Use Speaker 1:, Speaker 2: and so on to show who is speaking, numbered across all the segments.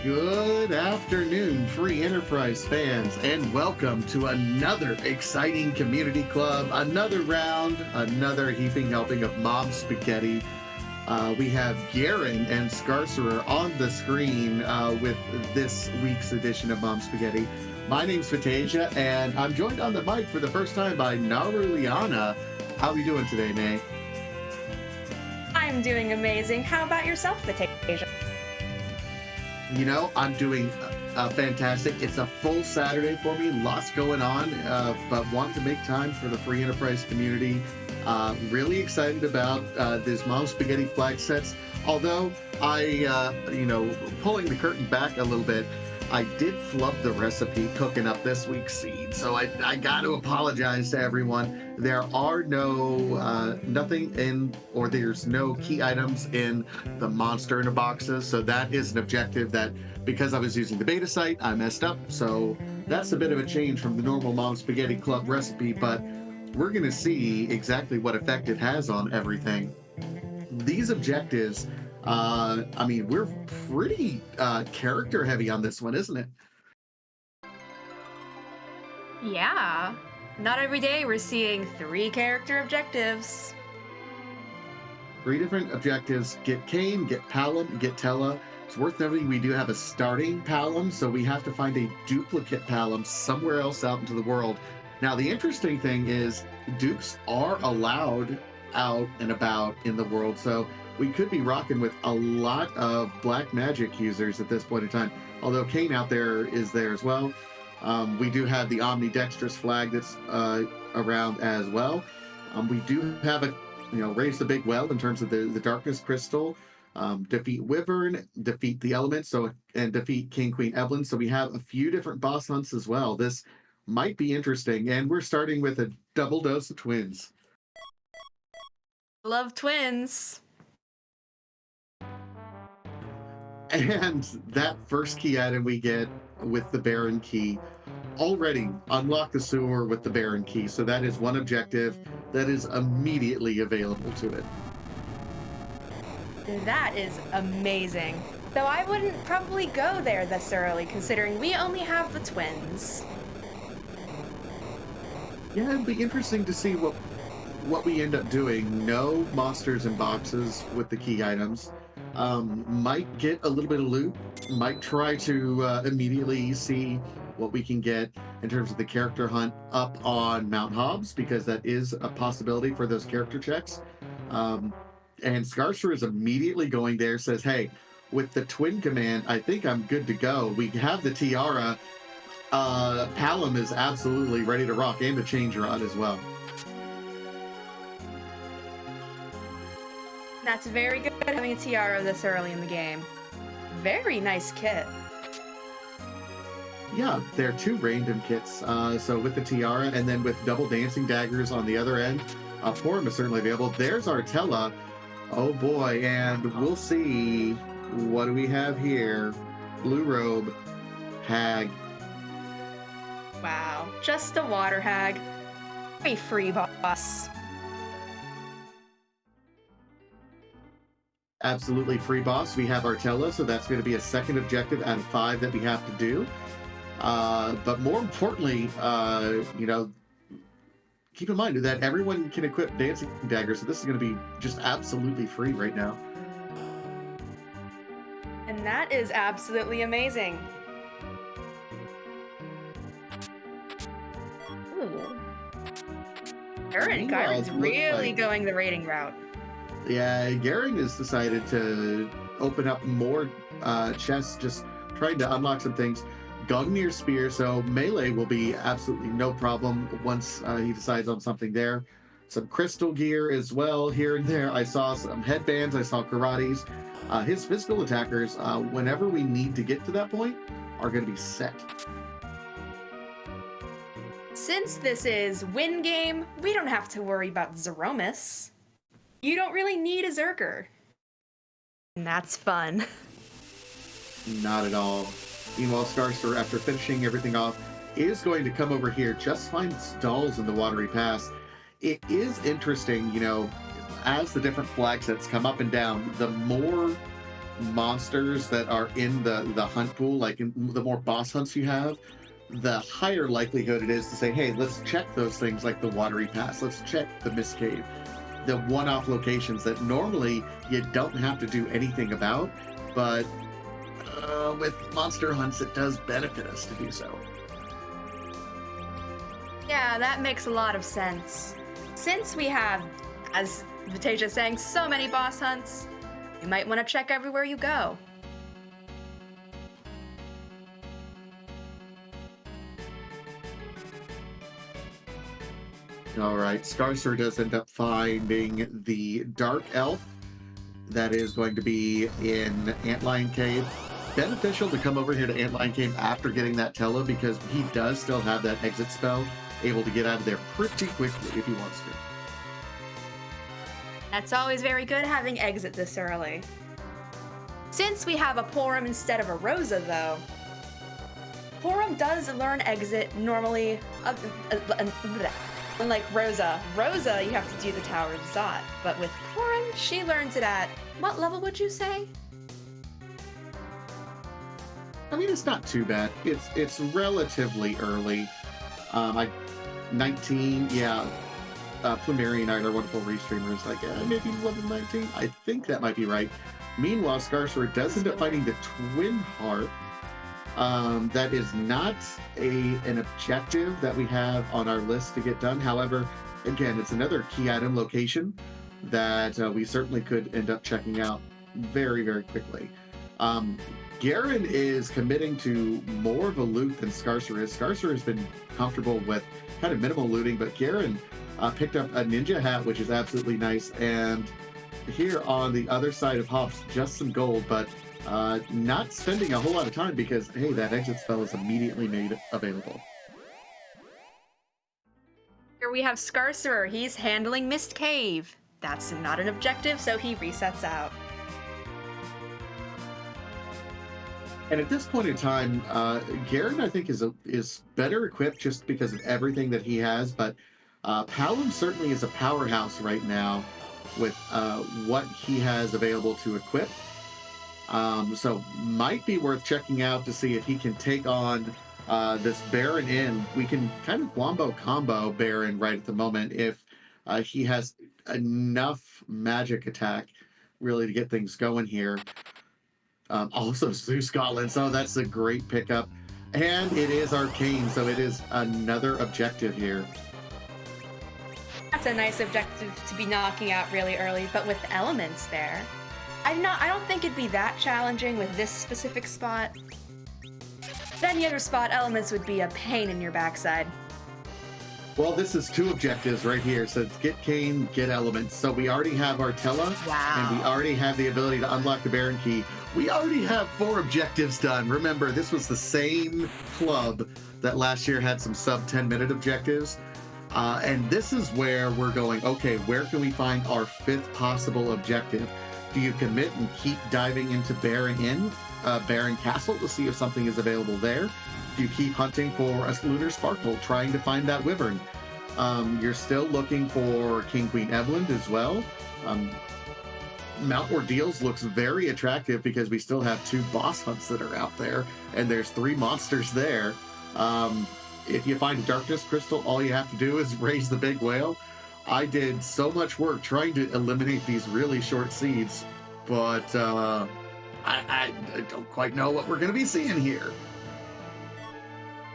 Speaker 1: Good afternoon, Free Enterprise fans, and welcome to another exciting community club, another round, another heaping helping of Mom Spaghetti. We have Garen and Scarcerer on the screen with this week's edition of Mom Spaghetti. My name's Fantasia, and I'm joined on the mic for the first time by Naru Liana. How are we doing today, Nay?
Speaker 2: I'm doing amazing. How about yourself, Fantasia?
Speaker 1: You know, I'm doing fantastic. It's a full Saturday for me, lots going on, but want to make time for the Free Enterprise community. Really excited about this Mom Spaghetti flag sets. Although pulling the curtain back a little bit, I did flub the recipe cooking up this week's seed. So I got to apologize to everyone. There are nothing in, or there's no key items in the monster in a boxes. So that is an objective that, because I was using the beta site, I messed up. So that's a bit of a change from the normal Mom Spaghetti Club recipe, but we're going to see exactly what effect it has on everything. These objectives, we're pretty character heavy on this one, isn't it?
Speaker 2: Yeah. Not every day we're seeing 3 character objectives.
Speaker 1: 3 different objectives. Get Kane, get Palom, get Tella. It's worth noting we do have a starting Palom, so we have to find a duplicate Palom somewhere else out into the world. Now, the interesting thing is dupes are allowed out and about in the world, so we could be rocking with a lot of black magic users at this point in time, although Kane out there is there as well. We do have the Omnidextrous flag that's around as well. We do have raise the big well in terms of the darkness crystal, defeat Wyvern, defeat the elements, and defeat King Queen Evelyn. So we have a few different boss hunts as well. This might be interesting, and we're starting with a double dose of twins.
Speaker 2: Love twins.
Speaker 1: And that first key item we get with the Baron Key already unlock the sewer with the Baron Key. So that is one objective that is immediately available to it.
Speaker 2: That is amazing. Though I wouldn't probably go there this early, considering we only have the twins.
Speaker 1: Yeah, it'd be interesting to see what we end up doing. No monsters in boxes with the key items. Might get a little bit of loot. Might try to immediately see what we can get in terms of the character hunt up on Mount Hobbs, because that is a possibility for those character checks. And Scarcer is immediately going there, says, hey, with the twin command, I think I'm good to go. We have the tiara. Palom is absolutely ready to rock, and the change rod as well.
Speaker 2: That's very good having a tiara this early in the game. Very nice kit.
Speaker 1: Yeah, they're 2 random kits. So with the tiara and then with double dancing daggers on the other end, Forum is certainly available. There's our Tella. Oh boy, and we'll see. What do we have here? Blue robe, hag.
Speaker 2: Wow, just a water hag. Very free boss.
Speaker 1: Absolutely free boss. We have our Tella, so that's going to be a second objective out of 5 that we have to do. But more importantly, keep in mind that everyone can equip dancing daggers, so this is going to be just absolutely free right now.
Speaker 2: And that is absolutely amazing. Ooh. Garen's really going the raiding route.
Speaker 1: Yeah, Garen has decided to open up more chests, just trying to unlock some things. Gungnir Spear, so melee will be absolutely no problem once he decides on something there. Some crystal gear as well here and there. I saw some headbands, I saw karates. His physical attackers, whenever we need to get to that point, are going to be set.
Speaker 2: Since this is win game, we don't have to worry about Zeromus. You don't really need a Zerker. And that's fun.
Speaker 1: Not at all. Meanwhile, Scarcer, after finishing everything off, is going to come over here, just find stalls in the Watery Pass. It is interesting, as the different flag sets come up and down, the more monsters that are in the hunt pool, like in the more boss hunts you have, the higher likelihood it is to say, hey, let's check those things like the Watery Pass, let's check the Mist Cave, the one-off locations that normally you don't have to do anything about, but with monster hunts, it does benefit us to do so.
Speaker 2: Yeah, that makes a lot of sense. Since we have, as Vitasia saying, so many boss hunts, you might want to check everywhere you go.
Speaker 1: All right, Scarcer does end up finding the Dark Elf that is going to be in Antlion Cave. Beneficial to come over here to Antlion Cave after getting that Tella, because he does still have that exit spell, able to get out of there pretty quickly if he wants to.
Speaker 2: That's always very good having exit this early. Since we have a Porum instead of a Rosa, though, Porum does learn exit normally, unlike Rosa. Rosa, you have to do the Tower of Zot, but with Porum, she learns it at, what level would you say?
Speaker 1: I mean, it's not too bad. It's relatively early. 19, yeah. Plumeri and I are wonderful restreamers, like maybe level 19. I think that might be right. Meanwhile, Scarcer does end up finding the Twin Heart. That is not an objective that we have on our list to get done. However, again, it's another key item location that we certainly could end up checking out very, very quickly. Garen is committing to more of a loot than Scarcer is. Scarcer has been comfortable with kind of minimal looting, but Garen picked up a ninja hat, which is absolutely nice. And here on the other side of Hops, just some gold, but not spending a whole lot of time because, hey, that exit spell is immediately made available.
Speaker 2: Here we have Scarcer. He's handling Mist Cave. That's not an objective, so he resets out.
Speaker 1: And at this point in time, Garen, I think, is better equipped just because of everything that he has. But Palom certainly is a powerhouse right now with what he has available to equip. So might be worth checking out to see if he can take on this Baron in. We can kind of wombo combo Baron right at the moment if he has enough magic attack really to get things going here. Also, Zeus Scotland, so that's a great pickup. And it is Arcane, so it is another objective here.
Speaker 2: That's a nice objective to be knocking out really early, but with elements there. I don't think it'd be that challenging with this specific spot. Any other spot, elements would be a pain in your backside.
Speaker 1: Well, this is two objectives right here. So it's get Kain, get elements. So we already have our Tella,
Speaker 2: wow,
Speaker 1: and we already have the ability to unlock the Baron Key. We already have 4 objectives done. Remember, this was the same club that last year had some sub 10-minute objectives. And this is where we're going, okay, where can we find our 5th possible objective? Do you commit and keep diving into Baron Castle to see if something is available there? Do you keep hunting for a Lunar Sparkle, trying to find that Wyvern? You're still looking for King Queen Evelyn as well. Mount Ordeals looks very attractive because we still have 2 boss hunts that are out there, and there's 3 monsters there. If you find a Darkness Crystal, all you have to do is raise the big whale. I did so much work trying to eliminate these really short seeds, but I don't quite know what we're going to be seeing here.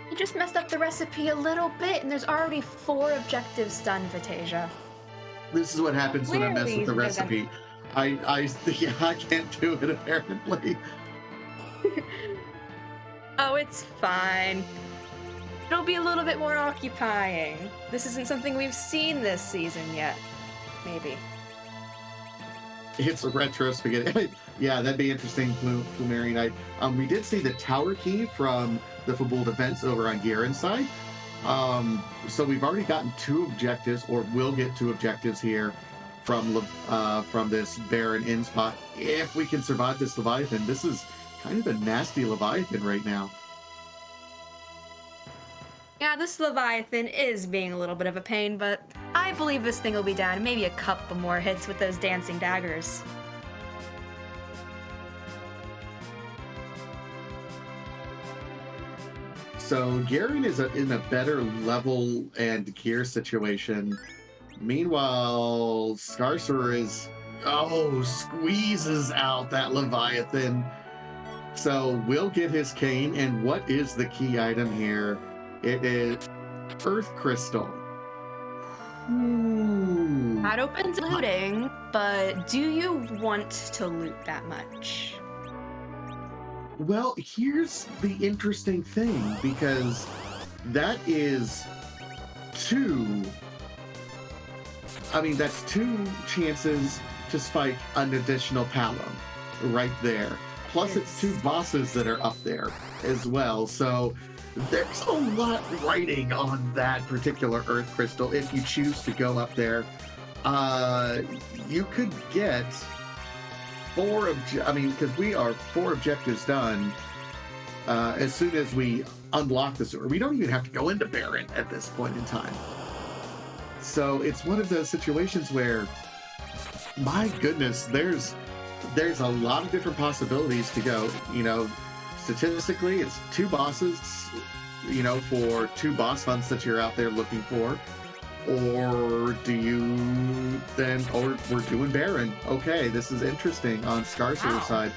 Speaker 2: You just messed up the recipe a little bit, and there's already 4 objectives done, Vitasia.
Speaker 1: This is what happens when I mess with the recipe. I can't do it, apparently.
Speaker 2: Oh, it's fine. It'll be a little bit more occupying. This isn't something we've seen this season yet. Maybe.
Speaker 1: It's a retro spaghetti. Yeah, that'd be interesting, Plumeri Knight. We did see the Tower Key from the Fabul events over on Garen's side. So we've already gotten 2 objectives, or will get 2 objectives here from this Baron Inn spot. If we can survive this Leviathan, this is kind of a nasty Leviathan right now.
Speaker 2: Yeah, this Leviathan is being a little bit of a pain, but I believe this thing will be down. Maybe a couple more hits with those dancing daggers.
Speaker 1: So Garen is in a better level and gear situation. Meanwhile, Scarcerer is squeezes out that Leviathan. So we'll get his cane, and what is the key item here? It is Earth Crystal. Ooh.
Speaker 2: That opens looting, but do you want to loot that much?
Speaker 1: Well, here's the interesting thing, because that is that's two chances to spike an additional Palom right there. Plus, it's two bosses that are up there as well. So there's a lot riding on that particular Earth Crystal if you choose to go up there. You could get because we are 4 objectives done as soon as we unlock the sewer. We don't even have to go into Baron at this point in time. So it's one of those situations where, my goodness, there's a lot of different possibilities to go. Statistically, it's 2 bosses, for 2 boss hunts that you're out there looking for. Or we're doing Baron. Okay, this is interesting on Scarcerer's side.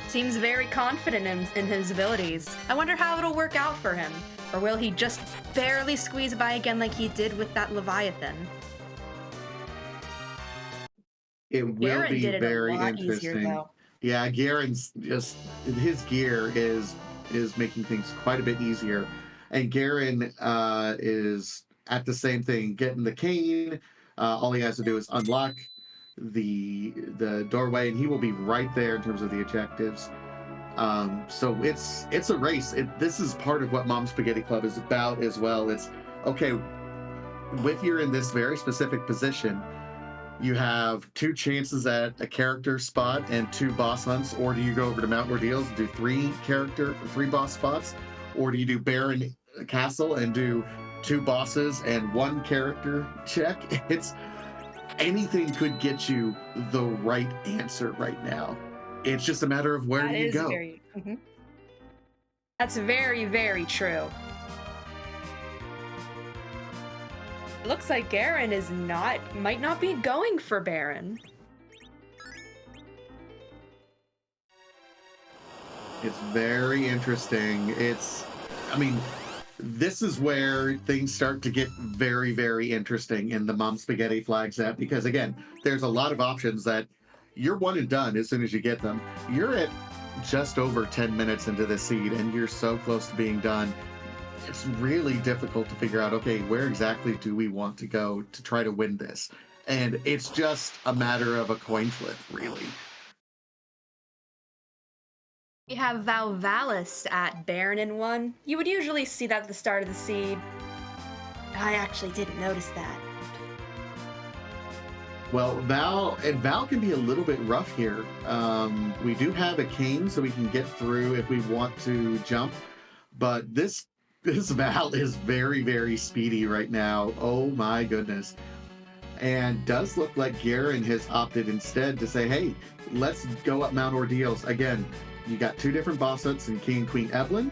Speaker 2: Seems very confident in his abilities. I wonder how it'll work out for him. Or will he just barely squeeze by again like he did with that Leviathan?
Speaker 1: It will
Speaker 2: Garen
Speaker 1: be
Speaker 2: did it
Speaker 1: very
Speaker 2: a lot
Speaker 1: interesting.
Speaker 2: Easier, though.
Speaker 1: Yeah, Garen's his gear is making things quite a bit easier. And Garen is at the same thing, getting the cane. All he has to do is unlock the doorway, and he will be right there in terms of the objectives. So it's a race. This is part of what Mom Spaghetti Club is about as well. It's okay, with you're in this very specific position, you have 2 chances at a character spot and 2 boss hunts, or do you go over to Mount Ordeals and do 3 boss spots, or do you do Baron Castle and do 2 bosses and 1 character check? Anything could get you the right answer right now. It's just a matter of where you go.
Speaker 2: That's very, very true. It looks like Garen might not be going for Baron.
Speaker 1: It's very interesting. This is where things start to get very, very interesting in the Mom Spaghetti flag set, because again, there's a lot of options that you're one and done as soon as you get them. You're at just over 10 minutes into the seed, and you're so close to being done. It's really difficult to figure out, okay, where exactly do we want to go to try to win this? And it's just a matter of a coin flip, really.
Speaker 2: We have Valvalis at Baron in 1. You would usually see that at the start of the seed. I actually didn't notice that.
Speaker 1: Well, Val can be a little bit rough here. We do have a cane, so we can get through if we want to jump. But this Val is very, very speedy right now. Oh my goodness. And does look like Garen has opted instead to say, hey, let's go up Mount Ordeals. Again, you got 2 different boss hunts in King and Queen Evelyn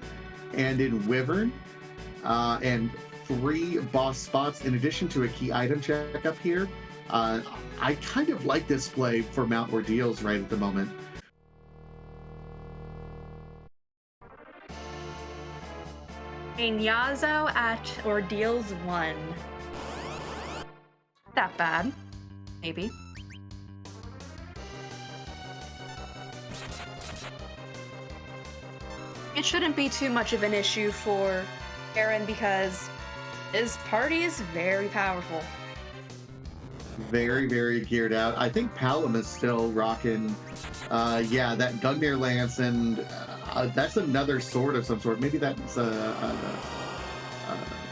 Speaker 1: and in Wyvern, and 3 boss spots in addition to a key item check up here. I kind of like this play for Mount Ordeals right at the moment.
Speaker 2: Nyazo at Ordeals 1. That bad. Maybe. It shouldn't be too much of an issue for Aaron because his party is very powerful.
Speaker 1: Very, very geared out. I think Palom is still rocking, that Gungnir Lance, and that's another sword of some sort. Maybe that's a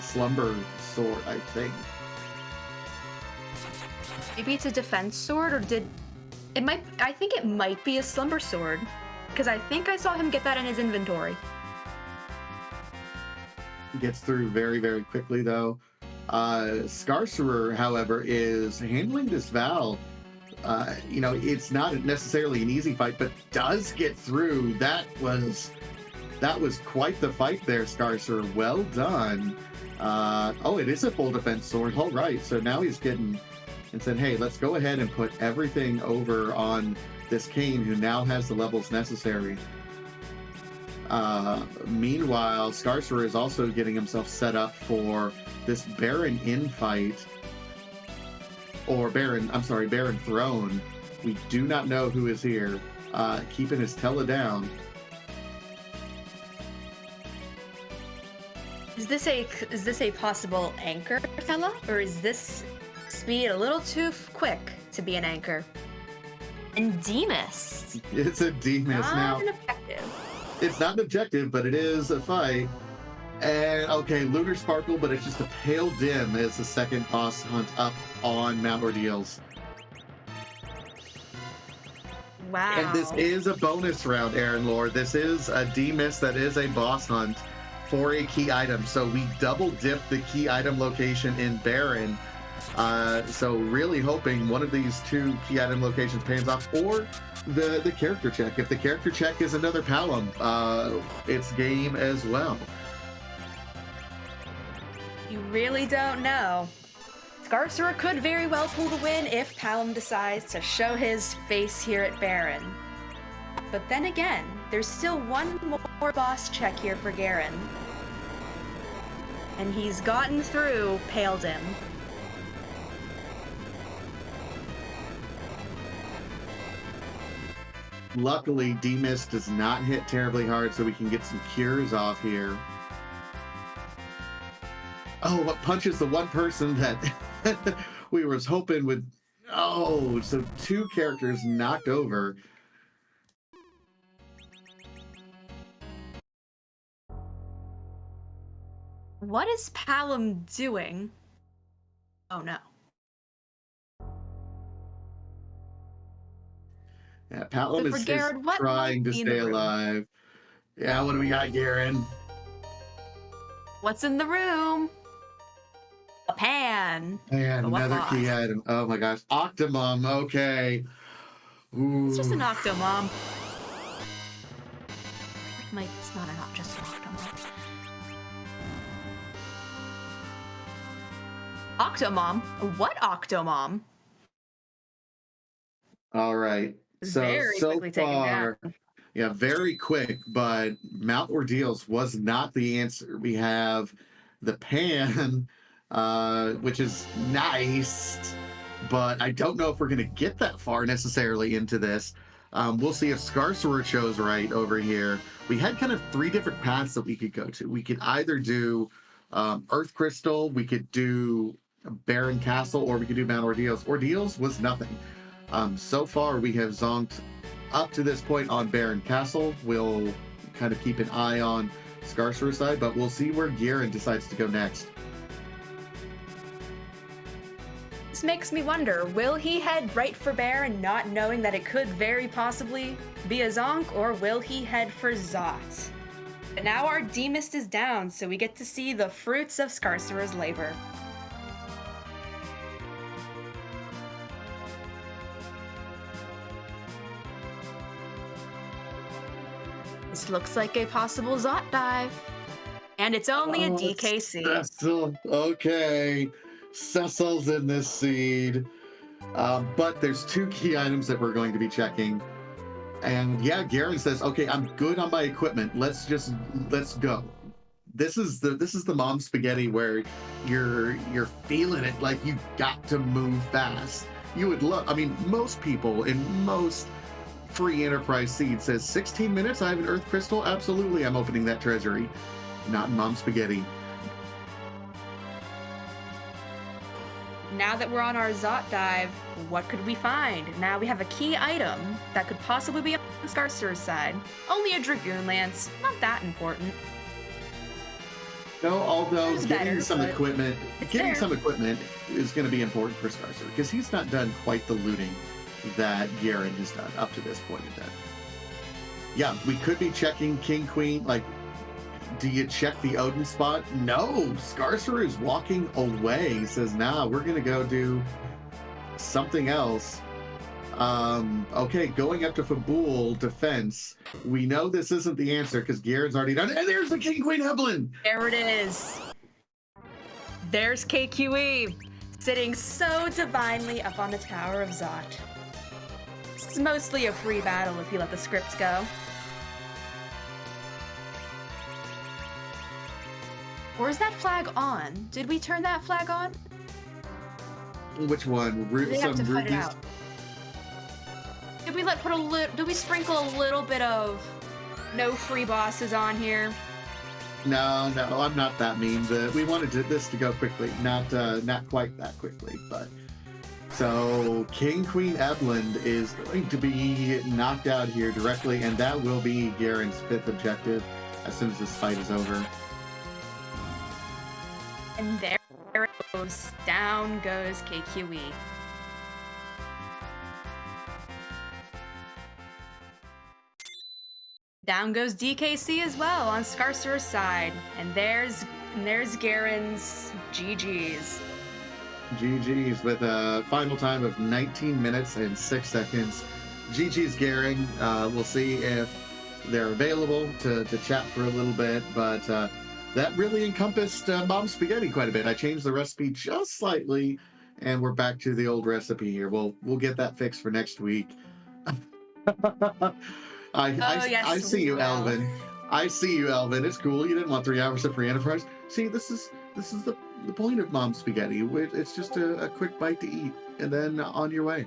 Speaker 1: Slumber sword, I think.
Speaker 2: Maybe it's a defense sword, or I think it might be a Slumber sword, because I think I saw him get that in his inventory.
Speaker 1: Gets through very, very quickly, though. Scarcerer, however, is handling this Val. It's not necessarily an easy fight, but does get through. That was That was quite the fight there, Scarcer. Well done. Oh, it is a full defense sword. All right, so now he's getting and said, hey, let's go ahead and put everything over on this Kain, who now has the levels necessary. Meanwhile, Scarcer is also getting himself set up for this Baron infight. Or Baron Throne. We do not know who is here. Keeping his Tella down.
Speaker 2: Is this a possible anchor, Tella? Or is this speed a little too quick to be an anchor? And Demas.
Speaker 1: It's a Demas now.
Speaker 2: Not an objective.
Speaker 1: It's not an objective, but it is a fight. And okay, Lunar Sparkle, but it's just a Pale Dim as the second boss hunt up on Mount Ordeals.
Speaker 2: Wow.
Speaker 1: And this is a bonus round, Aaron Lord. This is a Demas that is a boss hunt for a key item. So we double dip the key item location in Baron. So really hoping one of these two key item locations pans off, or the character check. If the character check is another Palom, it's game as well.
Speaker 2: You really don't know. Scarcer could very well pull the win if Palom decides to show his face here at Baron. But then again, there's still one more boss check here for Garen. And he's gotten through Pale Dim.
Speaker 1: Luckily, Demas does not hit terribly hard, so we can get some cures off here. Oh, what punches the one person that we was hoping would... Oh, so two characters knocked over.
Speaker 2: What is Palom doing? Oh no.
Speaker 1: Yeah, Palom
Speaker 2: So for
Speaker 1: is
Speaker 2: Garen, what
Speaker 1: trying to
Speaker 2: might be in
Speaker 1: stay
Speaker 2: the room?
Speaker 1: alive. Yeah, what do we got, Garen?
Speaker 2: What's in the room? A pan.
Speaker 1: And
Speaker 2: What
Speaker 1: another
Speaker 2: boss?
Speaker 1: key item. Oh my gosh. Octomom, okay. Ooh.
Speaker 2: It's just an Octomom. Like, it's not just an Octomom. Octomom? What Octomom?
Speaker 1: All right. So
Speaker 2: Very quickly taken
Speaker 1: far,
Speaker 2: down.
Speaker 1: yeah, very quick, but Mount Ordeals was not the answer. We have the pan, which is nice, but I don't know if we're going to get that far necessarily into this. We'll see if Scarcer chose right over here. We had kind of three different paths that we could go to. We could either do Earth Crystal, we could do Baron Castle, or we could do Mount Ordeals. Ordeals was nothing. So far, we have zonked up to this point on Baron Castle. We'll kind of keep an eye on Scarcer's side, but we'll see where Garen decides to go next.
Speaker 2: This makes me wonder, will he head right for Baron, not knowing that it could very possibly be a Zonk, or will he head for Zot? But now our Demist is down, so we get to see the fruits of Scarcer's labor. This looks like a possible Zot dive. And it's only a DKC.
Speaker 1: Cecil, okay. Cecil's in this seed. But there's two key items that we're going to be checking. And yeah, Garen says, okay, I'm good on my equipment. Let's go. This is the mom spaghetti where you're feeling it, like you got to move fast. You would love, I mean, most people in most free enterprise seed says 16 minutes, I have an Earth Crystal. Absolutely, I'm opening that treasury. Not in mom spaghetti.
Speaker 2: Now that we're on our Zot dive, what could we find? Now we have a key item that could possibly be on Scarcer's side. Only a Dragoon Lance, not that important.
Speaker 1: No, although
Speaker 2: It's
Speaker 1: getting
Speaker 2: better,
Speaker 1: some
Speaker 2: but
Speaker 1: equipment,
Speaker 2: it's
Speaker 1: getting
Speaker 2: there.
Speaker 1: some equipment is going to be important for Scarcer because he's not done quite the looting that Garen has done up to this point in time. Yeah, we could be checking King Queen. Like, do you check the Odin spot? No, Scarcer is walking away. He says, "Nah, we're going to go do something else." Okay, going up to Fabul defense. We know this isn't the answer because Garen's already done it. And there's the King Queen Evelyn.
Speaker 2: There it is. There's KQE, sitting so divinely up on the Tower of Zot. This is mostly a free battle if you let the scripts go. Or is that flag on? Did we turn that flag on?
Speaker 1: Which one?
Speaker 2: They have to cut it
Speaker 1: rubies?
Speaker 2: out. Did we sprinkle a little bit of no free bosses on here?
Speaker 1: No, I'm not that mean. We wanted this to go quickly, not quite that quickly, but so King Queen Evelyn is going to be knocked out here directly, and that will be Garen's 5th objective as soon as this fight is over.
Speaker 2: And there it goes. Down goes KQE. Down goes DKC as well on Scarcer's side. And there's Garen's GG's.
Speaker 1: GG's with a final time of 19 minutes and 6 seconds. GG's Garen. We'll see if they're available to chat for a little bit, but that really encompassed Mom Spaghetti quite a bit. I changed the recipe just slightly, and we're back to the old recipe here. We'll get that fixed for next week. I see you, Elvin. I see you, Elvin. It's cool. You didn't want 3 hours of free enterprise. See, this is the point of Mom Spaghetti. It's just a quick bite to eat, and then on your way.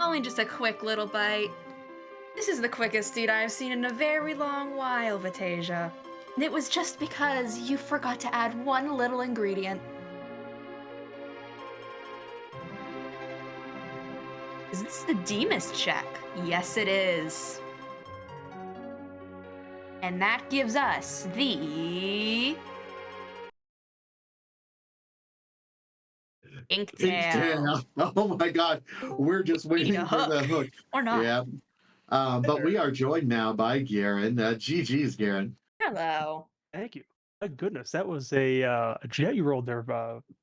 Speaker 2: Only just a quick little bite. This is the quickest seed I've seen in a very long while, Vitasia. And it was just because you forgot to add one little ingredient. Is this the Demas check? Yes, it is. And that gives us the Inktail.
Speaker 1: Oh my god, we're just waiting for the hook.
Speaker 2: Or not.
Speaker 1: Yeah. But we are joined now by Garen. GG's, Garen.
Speaker 2: Hello.
Speaker 3: Thank you. My goodness, that was a jet you rolled there,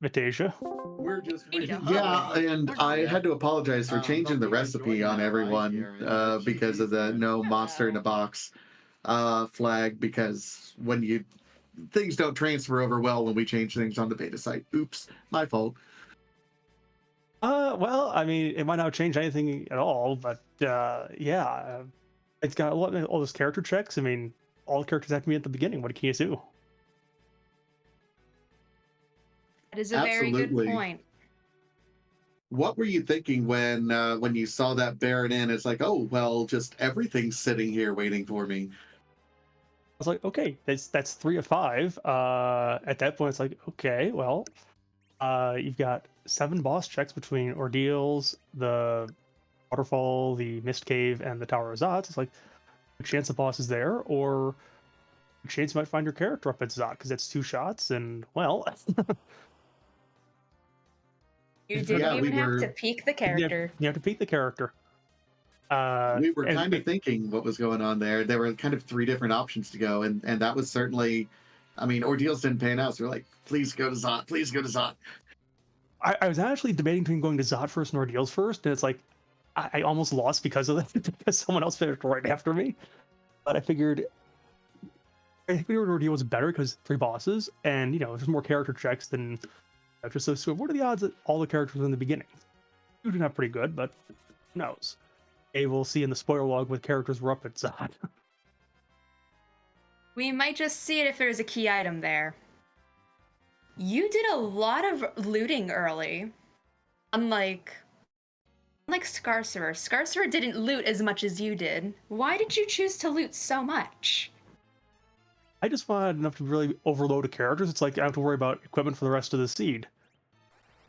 Speaker 3: Vitasia.
Speaker 1: We're just
Speaker 2: We need a
Speaker 1: waiting. Yeah,
Speaker 2: hook.
Speaker 1: and I had to apologize for changing the recipe on everyone because of the no monster in a box flag, because when things don't transfer over well when we change things on the beta site. Oops, my fault.
Speaker 3: Well, I mean, it might not change anything at all, but yeah, it's got all those character checks. I mean, all the characters have to be at the beginning. What can you do?
Speaker 2: That is a very good
Speaker 1: Absolutely.
Speaker 2: point.
Speaker 1: What were you thinking when you saw that Baron in? It's like, oh well, just everything's sitting here waiting for me.
Speaker 3: I was like, okay, that's 3 of 5. At that point, it's like, okay, well, you've got 7 boss checks between Ordeals, the Waterfall, the Mist Cave, and the Tower of Zot. It's like, a chance the boss is there, or a chance you might find your character up at Zot, because that's 2 shots, and, well...
Speaker 2: You didn't even have to peek the character.
Speaker 3: You have to peek the character.
Speaker 1: We were kind of thinking what was going on there. There were kind of 3 different options to go, and that was certainly... I mean, Ordeals didn't pan out, so we're like, please go to Zot, please go to Zot.
Speaker 3: I was actually debating between going to Zot first and Ordeals first, and it's like, I almost lost because of that, because someone else finished right after me. But I figured Ordeal was better because 3 bosses, and, you know, there's more character checks than just so what are the odds that all the characters in the beginning? Usually not pretty good, but who knows? We'll see in the spoiler log with characters were up at Zot.
Speaker 2: We might just see it if there's a key item there. You did a lot of looting early. Unlike Scarcerer. Scarcerer didn't loot as much as you did. Why did you choose to loot so much?
Speaker 3: I just wanted enough to really overload the characters. It's like I have to worry about equipment for the rest of the seed.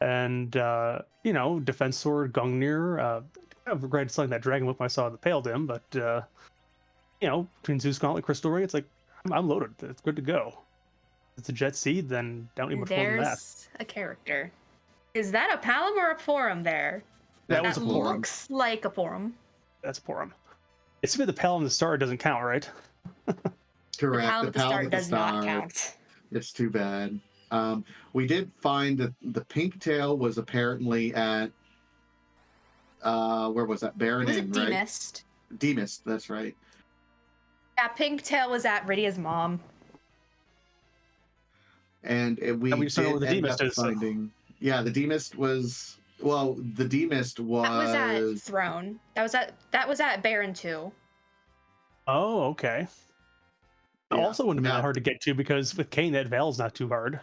Speaker 3: And, you know, Defense Sword, Gungnir, I regretted selling that Dragon Whip I saw in the Pale Dim, but, you know, between Zeus Gauntlet, Crystal Ring, it's like, I'm loaded. It's good to go. If it's a Jet Seed, then don't need much more than that.
Speaker 2: There's a character. Is that a Palom or a Porum there?
Speaker 3: That was a Porum.
Speaker 2: Looks like a Porum.
Speaker 3: That's a Porum. It's the Palom the Star doesn't count, right?
Speaker 1: Correct.
Speaker 2: The Palom at the start does not count.
Speaker 1: It's too bad. We did find that the pink tail was apparently at where was that? Baron
Speaker 2: Was
Speaker 1: Inn,
Speaker 2: it
Speaker 1: right?
Speaker 2: Demist?
Speaker 1: Demist, that's right.
Speaker 2: Yeah, Pinktail was at Rydia's mom.
Speaker 1: And
Speaker 3: And
Speaker 1: we
Speaker 3: we just don't know
Speaker 1: did
Speaker 3: where the
Speaker 1: end
Speaker 3: Demist
Speaker 1: up
Speaker 3: is. So.
Speaker 1: finding, yeah, the Demist was, well, the Demist
Speaker 2: That was at
Speaker 1: was,
Speaker 2: Throne. That was at Baron 2.
Speaker 3: Oh, okay. It
Speaker 1: yeah,
Speaker 3: also wouldn't have been that
Speaker 1: now,
Speaker 3: hard to get to because with Kane, that Veil's not too hard.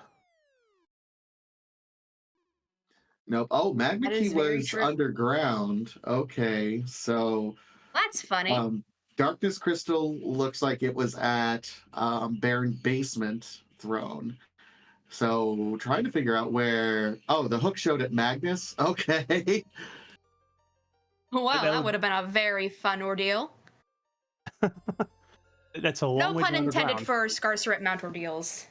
Speaker 1: nope. Oh, Magma
Speaker 2: That
Speaker 1: Key
Speaker 2: is very
Speaker 1: was
Speaker 2: true.
Speaker 1: underground. Okay, so
Speaker 2: That's funny.
Speaker 1: um, Darkness Crystal looks like it was at Baron Basement Throne. So trying to figure out where. Oh, the hook showed at Magnus. Okay.
Speaker 2: Wow,
Speaker 3: That
Speaker 2: that
Speaker 3: would,
Speaker 2: would have been a very fun ordeal.
Speaker 3: that's a
Speaker 2: No
Speaker 3: long way to
Speaker 2: pun
Speaker 3: go
Speaker 2: intended
Speaker 3: underground.
Speaker 2: for Scarceret Mount ordeals.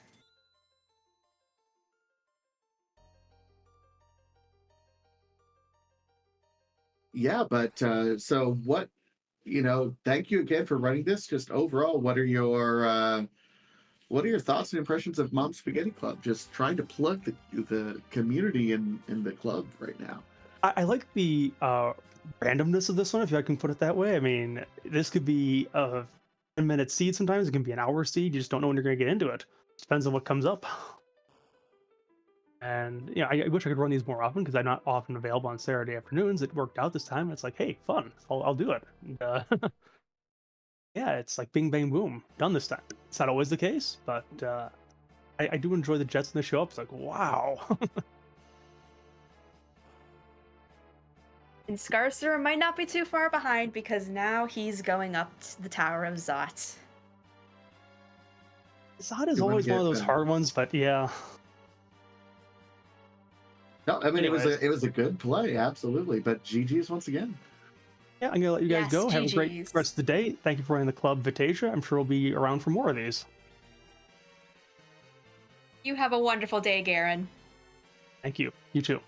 Speaker 1: Yeah, but so what? Thank you again for running this. Just overall, what are your thoughts and impressions of Mom Spaghetti Club? Just trying to plug the community in the club right now.
Speaker 3: I like the randomness of this one, if I can put it that way. I mean, this could be a 10-minute seed sometimes, it can be an hour seed. You just don't know when you're going to get into it. Depends on what comes up. And I wish I could run these more often because I'm not often available on Saturday afternoons. It worked out this time. It's like, hey, fun. I'll do it. And, yeah, it's like bing, bang, boom. Done this time. It's not always the case, but I do enjoy the Jets when they show up. It's like, wow.
Speaker 2: And Scarcer might not be too far behind because now he's going up to the Tower of Zot.
Speaker 3: Zod is
Speaker 1: You wanna
Speaker 3: always one of
Speaker 1: get
Speaker 3: those hard ones, but yeah.
Speaker 1: No, I mean
Speaker 3: Anyways,
Speaker 1: it was a good play, absolutely. But GG's once again.
Speaker 3: yeah, I'm gonna let you guys
Speaker 2: Yes,
Speaker 3: go. Have a great
Speaker 2: GGs.
Speaker 3: rest of the day. Thank you for running the club, Vitasia. I'm sure we'll be around for more of these.
Speaker 2: You have a wonderful day, Garen.
Speaker 3: Thank you. You too.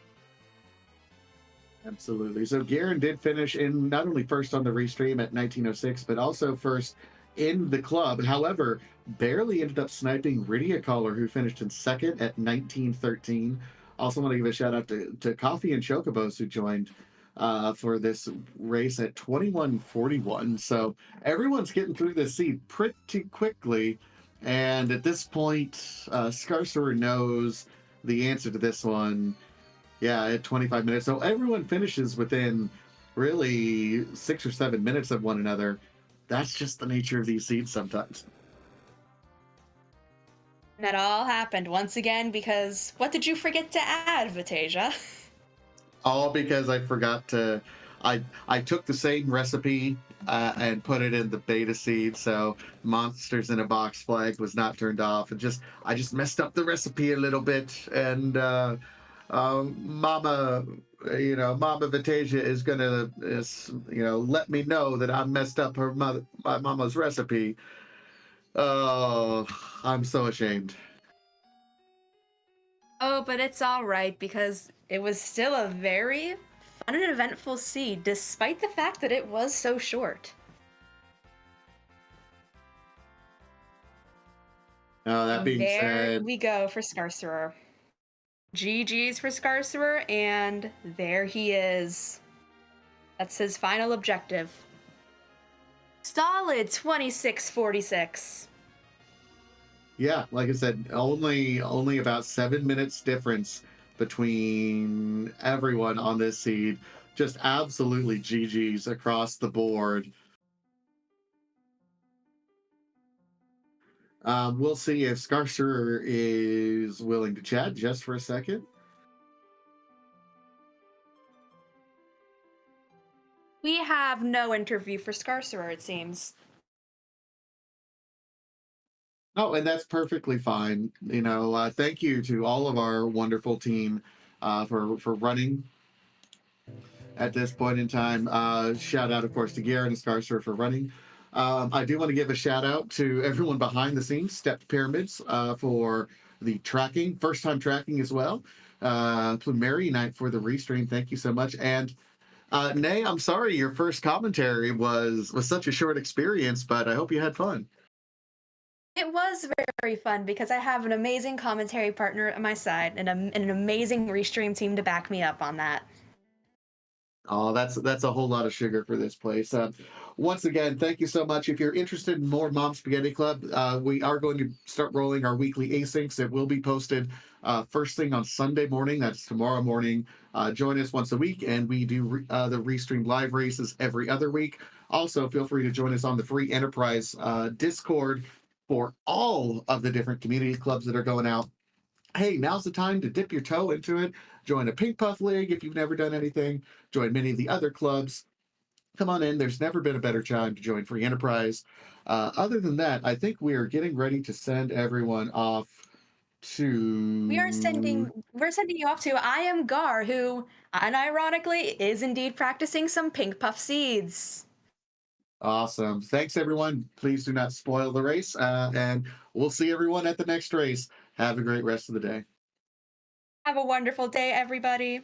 Speaker 1: Absolutely. So Garen did finish in not only first on the restream at 1906, but also first in the club. However, barely ended up sniping Rydia Caller, who finished in second at 1913. Also want to give a shout out to Coffee and Chocobos, who joined for this race at 2141. So everyone's getting through this seed pretty quickly. And at this point, Scarcer knows the answer to this one. Yeah, at 25 minutes. So everyone finishes within really 6 or 7 minutes of one another. That's just the nature of these seeds sometimes.
Speaker 2: And that all happened once again because what did you forget to add, Vitasia?
Speaker 1: All because I forgot to. I took the same recipe and put it in the beta seed, so Monsters in a Box flag was not turned off. And I just messed up the recipe a little bit, and Mama, Mama Vitasia is gonna, let me know that I messed up my mama's recipe. Oh, I'm so ashamed.
Speaker 2: Oh, but it's all right because it was still a very fun and eventful seed, despite the fact that it was so short.
Speaker 1: That being
Speaker 2: There
Speaker 1: said,
Speaker 2: we go for Scarcerer. GG's for Scarcerer, and there he is. That's his final objective. Solid 2646.
Speaker 1: yeah, like I said, only about 7 minutes difference between everyone on this seed. Just absolutely GG's across the board. We'll see if Scarcer is willing to chat just for a second.
Speaker 2: We have no interview for Scarcerer, it seems.
Speaker 1: Oh, and that's perfectly fine. Thank you to all of our wonderful team for running at this point in time. Shout out, of course, to Garen and Scarcer for running. I do want to give a shout out to everyone behind the scenes, Stepped Pyramids, for the tracking, first time tracking as well. To Mary Knight for the restream. Thank you so much. And Nay, I'm sorry your first commentary was such a short experience, but I hope you had fun.
Speaker 2: It was very fun because I have an amazing commentary partner at my side and an amazing restream team to back me up on that.
Speaker 1: Oh, that's a whole lot of sugar for this place. Once again, thank you so much. If you're interested in more Mom Spaghetti Club, we are going to start rolling our weekly asyncs. It will be posted first thing on Sunday morning. That's tomorrow morning. Join us once a week, and we do the Restream live races every other week. Also, feel free to join us on the Free Enterprise Discord for all of the different community clubs that are going out. Hey, now's the time to dip your toe into it. Join a Pink Puff League if you've never done anything. Join many of the other clubs. Come on in. There's never been a better time to join Free Enterprise. Other than that, I think we are getting ready to send everyone off to.
Speaker 2: We're sending you off to I am Gar, who unironically is indeed practicing some pink puff seeds.
Speaker 1: Awesome. Thanks, everyone. Please do not spoil the race. And we'll see everyone at the next race. Have a great rest of the day.
Speaker 2: Have a wonderful day, everybody,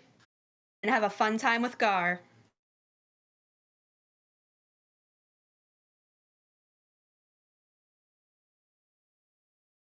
Speaker 2: and have a fun time with Gar.